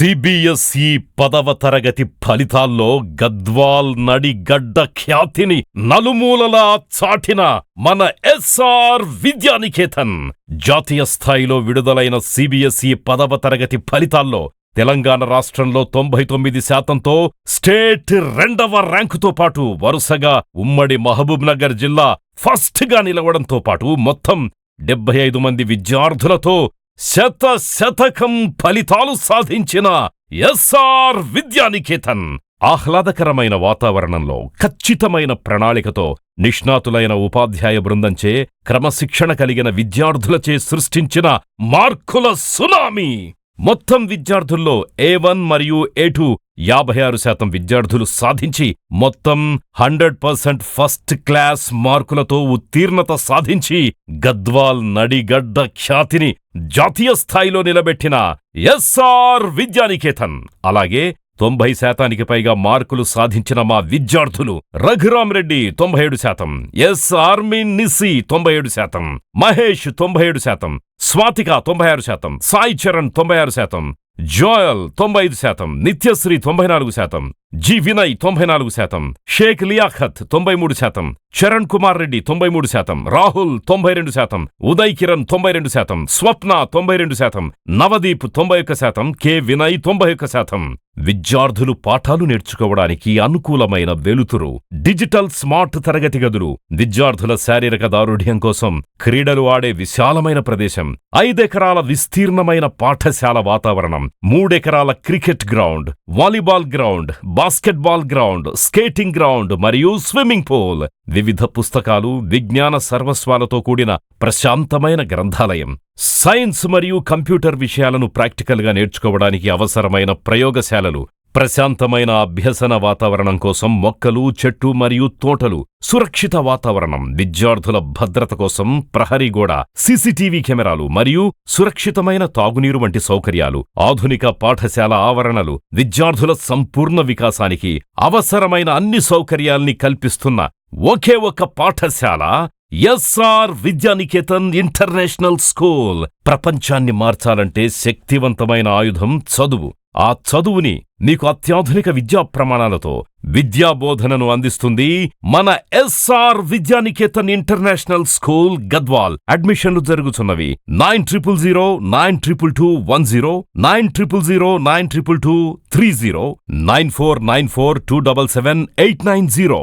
CBSE 10వ తరగతి ఫలితాల్లో గద్వాల్ నడిగడ్డ ఖ్యాతిని నలుమూలలా చాటిన మన ఎస్ఆర్ విద్యానికేతన్ జాతీయ స్థాయిలో విడుదలైన సిబిఎస్ఈ 10వ తరగతి ఫలితాల్లో తెలంగాణ రాష్ట్రంలో 99%తో స్టేట్ 2వ ర్యాంకుతో పాటు వరుసగా ఉమ్మడి మహబూబ్ నగర్ జిల్లా ఫస్ట్గా నిలవడంతో పాటు మొత్తం 75 మంది విద్యార్థులతో శతకం ఫలితాలు సాధించిన ఎస్ఆర్ విద్యానికేతన్ ఆహ్లాదకరమైన వాతావరణంలో ఖచ్చితమైన ప్రణాళికతో నిష్ణాతులైన ఉపాధ్యాయ బృందంచే క్రమశిక్షణ కలిగిన విద్యార్థులచే సృష్టించిన మార్కుల సునామీ. మొత్తం విద్యార్థుల్లో A1 మరియు A2 56% విద్యార్థులు సాధించి మొత్తం 100% ఫస్ట్ క్లాస్ మార్కులతో ఉత్తీర్ణత సాధించి గద్వాల్ నడిగడ్డ ఖ్యాతిని జాతీయ స్థాయిలో నిలబెట్టిన ఎస్ఆర్ విద్యానికేతన్, అలాగే 90% పైగా మార్కులు సాధించిన మా విద్యార్థులు రఘురామ్ రెడ్డి 97%, ఎస్ ఆర్మిన్ నిసి 97%, మహేష్ 97%, స్వాతిక 96%, సాయి చరణ్ 96%, జోయల్ 95%, నిత్యశ్రీ 94%, జి వినయ్ 94%, షేక్ లియాఖత్ 93%, చరణ్ కుమార్ రెడ్డి 93%, రాహుల్ 92%, ఉదయ్ కిరణ్ 92%, స్వప్న 92%, నవదీప్ 91%, కె వినయ్ 91%. విద్యార్థులు పాఠాలు నేర్చుకోవడానికి అనుకూలమైన వెలుతురు, డిజిటల్ స్మార్ట్ తరగతి గదులు, విద్యార్థుల శారీరక దారుఢ్యం కోసం క్రీడలు ఆడే విశాలమైన ప్రదేశం, 5 ఎకరాల విస్తీర్ణమైన పాఠశాల వాతావరణం, 3 ఎకరాల cricket ground, volleyball ground, basketball ground, skating ground మరియు స్విమ్మింగ్ పూల్, వివిధ పుస్తకాలు, విజ్ఞాన సర్వస్వాలతో కూడిన ప్రశాంతమైన గ్రంథాలయం, సైన్స్ మరియు కంప్యూటర్ విషయాలను ప్రాక్టికల్గా నేర్చుకోవడానికి అవసరమైన ప్రయోగశాలలు, ప్రశాంతమైన అభ్యసన వాతావరణం కోసం మొక్కలు, చెట్టు మరియు తోటలు, సురక్షిత వాతావరణం, విద్యార్థుల భద్రత కోసం ప్రహరీ గోడ, సీసీటీవీ కెమెరాలు మరియు సురక్షితమైన తాగునీరు వంటి సౌకర్యాలు, ఆధునిక పాఠశాల ఆవరణలు, విద్యార్థుల సంపూర్ణ వికాసానికి అవసరమైన అన్ని సౌకర్యాల్ని కల్పిస్తున్న ఒకే ఒక పాఠశాల ఎస్ఆర్ విద్యానికేతన్ ఇంటర్నేషనల్ స్కూల్. ప్రపంచాన్ని మార్చాలంటే శక్తివంతమైన ఆయుధం చదువు. ఆ చదువుని మీకు అత్యాధునిక విద్యా ప్రమాణాలతో విద్యాబోధనను అందిస్తుంది మన S R Vidyaniketan international school Gadwal. అడ్మిషన్లు జరుగుతున్నవి 9000922210, 9000922230, 9494277890.